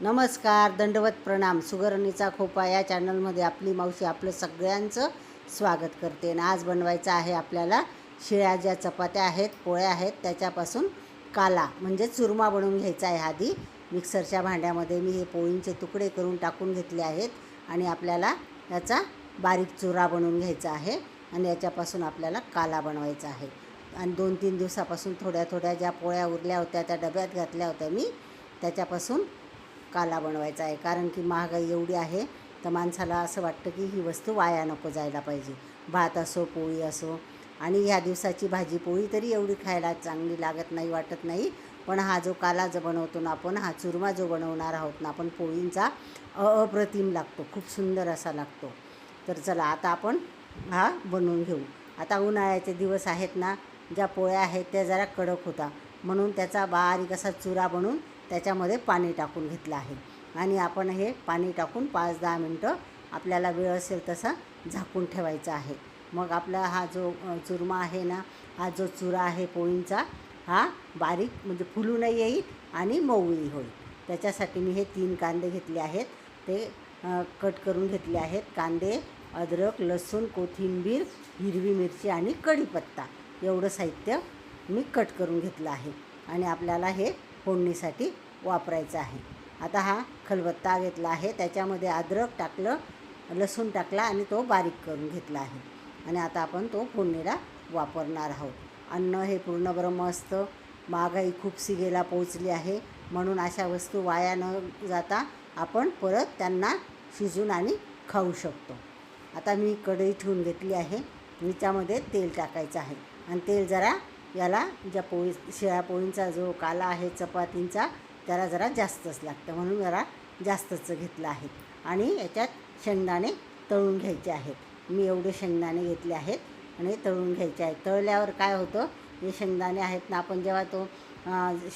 नमस्कार, दंडवत प्रणाम. सुगरणीचा खोपा या चॅनलमध्ये आपली मावशी आपलं सगळ्यांचं स्वागत करते. आणि आज बनवायचं आहे आपल्याला शिळ्या ज्या चपात्या आहेत, पोळ्या आहेत, त्याच्यापासून काला म्हणजे चुरमा बनवून घ्यायचा आहे. आधी मिक्सरच्या भांड्यामध्ये मी हे पोळींचे तुकडे करून टाकून घेतले आहेत आणि आपल्याला याचा बारीक चुरा बनवून घ्यायचा आहे आणि याच्यापासून आपल्याला काला बनवायचा आहे. आणि 2-3 दिवसापासून थोड्या थोड्या ज्या पोळ्या उरल्या होत्या त्या डब्यात घातल्या होत्या मी, त्याच्यापासून काला बनवायचा आहे. कारण की महागाई एवढी आहे तर माणसाला असं वाटतं की ही वस्तू वाया नको जायला पाहिजे. भात असो, पोळी असो. आणि ह्या दिवसाची भाजी पोळी तरी एवढी खायला चांगली लागत नाही, वाटत नाही. पण हा जो काला जो बनवतो ना आपण, हा चुरमा जो बनवणार आहोत ना आपण पोळींचा, अप्रतिम लागतो, खूप सुंदर असा लागतो. तर चला आता आपण हा बनवून घेऊ. आता उन्हाळ्याचे दिवस आहेत ना, ज्या पोळ्या आहेत त्या जरा कडक होता, म्हणून त्याचा बारीक असा चुरा बनवून त्याच्यामध्ये पाणी टाकून घेतलं आहे. आणि आपण हे पाणी टाकून 5-10 मिनटं आपल्याला वेळ असेल तसा झाकून ठेवायचा आहे. मग आपला हा जो चुरमा आहे ना, हा जो चुरा आहे पोळींचा, हा बारीक म्हणजे फुलूनही येईल आणि मऊही होईल. त्याच्यासाठी मी हे 3 कांदे घेतले आहेत, ते कट करून घेतले आहेत. कांदे, अद्रक, लसूण, कोथिंबीर, हिरवी मिरची आणि कढीपत्ता एवढं साहित्य मी कट करून घेतलं आहे. आणि आपल्याला हे फोडणीसाठी वापरायचं आहे. आता हा खलबत्ता घेतला आहे, त्याच्यामध्ये अद्रक टाकलं, लसूण टाकला आणि तो बारीक करून घेतला आहे. आणि आता आपण तो फोडणीला वापरणार आहोत. अन्न हे पूर्ण ब्रह्म असतं. महागाई खूप सिगेला पोचली आहे, म्हणून अशा वस्तू वाया न जाता आपण परत त्यांना शिजून आणि खाऊ शकतो. आता मी कढई ठेवून घेतली आहे, तिच्यामध्ये तेल टाकायचं आहे. आणि तेल जरा याला ज्या शिळ्या पोळींचा जो काला आहे चपातींचा, त्याला जरा जास्तच लागतं, म्हणून जरा जास्तच घेतलं आहे. आणि याच्यात शेंगदाणे तळून घ्यायचे आहेत. मी एवढे शेंगदाणे घेतले आहेत आणि तळून घ्यायचे आहेत. तळल्यावर काय होतं, हे शेंगदाणे आहेत ना, आपण जेव्हा तो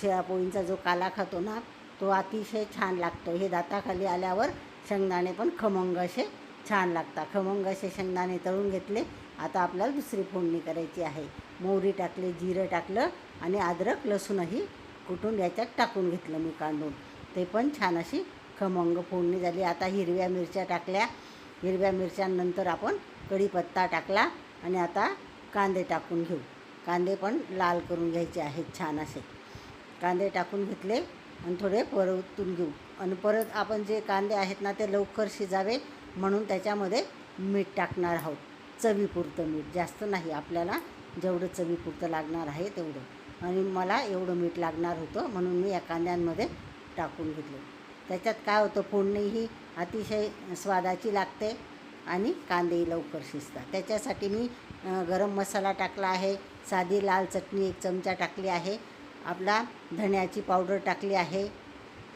शिळ्या पोळींचा जो काला खातो ना, तो अतिशय छान लागतो. हे दाताखाली आल्यावर शेंगदाणे पण खमंग असे छान लागतात. खमंग असे शेंगदाणे तळून घेतले. आता आपल्याला दुसरी फोडणी करायची आहे. मोहरी टाकले, जिरं टाकलं आणि अद्रक लसूणही कुटून याच्यात टाकून घेतलं मी काढून. ते पण छान अशी खमंग फोडणी झाली. आता हिरव्या मिरच्या टाकल्या. हिरव्या मिरच्यांनंतर आपण कढीपत्ता टाकला आणि आता कांदे टाकून घेऊ. कांदे पण लाल करून घ्यायचे आहेत छान असे. कांदे टाकून घेतले आणि थोडे परतून घेऊ. आणि परत आपण जे कांदे आहेत ना, ते लवकर शिजावे म्हणून त्याच्यामध्ये मीठ टाकणार आहोत. चवीपुरतं मीठ, जास्त नाही, आपल्याला जेवढं चवीपुरतं लागणार आहे तेवढं. आणि मला एवढं मीठ लागणार होतं म्हणून मी या कांद्यांमध्ये टाकून घेतलं. त्याच्यात काय होतं, फोडणी ही अतिशय स्वादाची लागते आणि कांदेही लवकर शिजतात. त्याच्यासाठी मी गरम मसाला टाकला आहे, साधी लाल चटणी 1 चमचा टाकली आहे, आपला धण्याची पावडर टाकली आहे.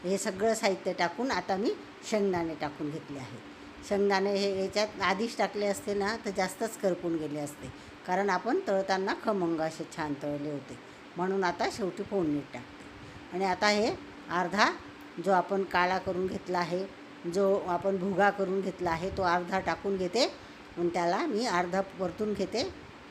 हे सगळं साहित्य टाकून आता मी शेंगदाणे टाकून घेतले आहे. शेंगदाणे हे याच्यात आधीच टाकले असते ना तर जास्तच करपून गेले असते, कारण आपण तळताना खमंग असे छान तळले होते. म्हणून आता शेवटी फोडणीत टाकते. आणि आता हे अर्धा जो आपण काळा करून घेतला आहे, जो आपण भुगा करून घेतला आहे, तो अर्धा टाकून घेते आणि त्याला मी अर्धा परतून घेते.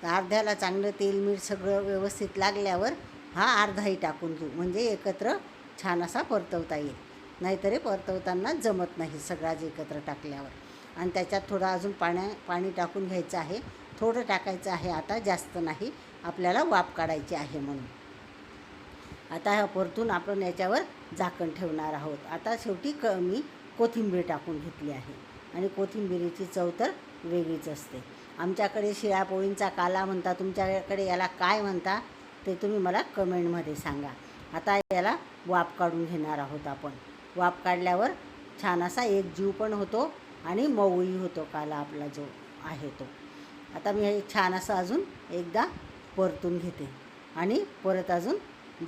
अर्ध्याला चांगलं तेल मीठ सगळं व्यवस्थित लागल्यावर हा अर्धाही टाकून घेऊ, म्हणजे एकत्र छान असा परतवता येईल. नाहीतरी परतवताना जमत नाही सगळाच एकत्र टाकल्यावर. आणि त्याच्यात थोडं अजून पाणी टाकून घ्यायचं आहे. थोडं टाकायचं आहे आता, जास्त नाही, आपल्याला वाफ काढायची आहे म्हणून. आता हा परतून आपण याच्यावर झाकण ठेवणार आहोत. आता शेवटी मी कोथिंबीर टाकून घेतली आहे. आणि कोथिंबीरीची चव तर वेगळीच असते. आमच्याकडे शिळ्या पोळींचा काला म्हणता, तुमच्याकडे याला काय म्हणता ते तुम्ही मला कमेंटमध्ये सांगा. आता याला वाफ काढून घेणार आहोत आपण. वाफ काढल्यावर छान असा एक जीव पण होतो आणि मऊही होतो काला आपला जो आहे तो. आता मी हे छान असं अजून एकदा परतून घेते आणि परत अजून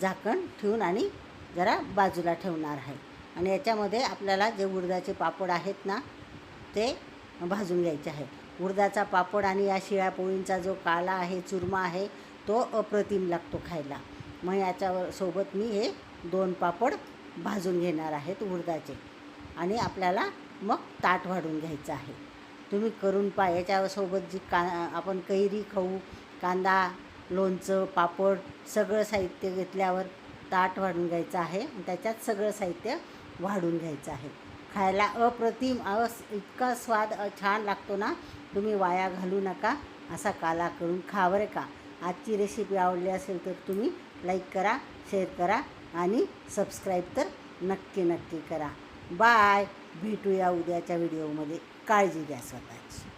झाकण ठेवून आणि जरा बाजूला ठेवणार आहे. आणि याच्यामध्ये आपल्याला जे उडदाचे पापड आहेत ना, ते भाजून घ्यायचे आहे. उडदाचा पापड आणि या शिळ्या पोळींचा जो काला आहे, चुरमा आहे, तो अप्रतिम लागतो खायला. मग याच्यावर सोबत मी हे 2 पापड भाजून घेणार आहेत उडदाचे. आणि आपल्याला मग ताट वाढून घ्यायचं आहे. तुम्ही करून पहा. याच्यासोबत जी आपण कैरी खाऊ, कांदा, लोणचं, पापड सगळं साहित्य घेतल्यावर ताट वाढून घ्यायचं आहे. त्याच्यात सगळं साहित्य वाढून घ्यायचं आहे. खायला अप्रतिम इतका स्वाद छान लागतो ना. तुम्ही वाया घालू नका. असा काला करून खा बरं का. आजची रेसिपी आवडली असेल तर तुम्ही लाईक करा, शेअर करा आणि सबस्क्राईब तर नक्की करा. बाय. भेटूया उद्याच्या व्हिडिओमध्ये. काळजी घ्या स्वतःची.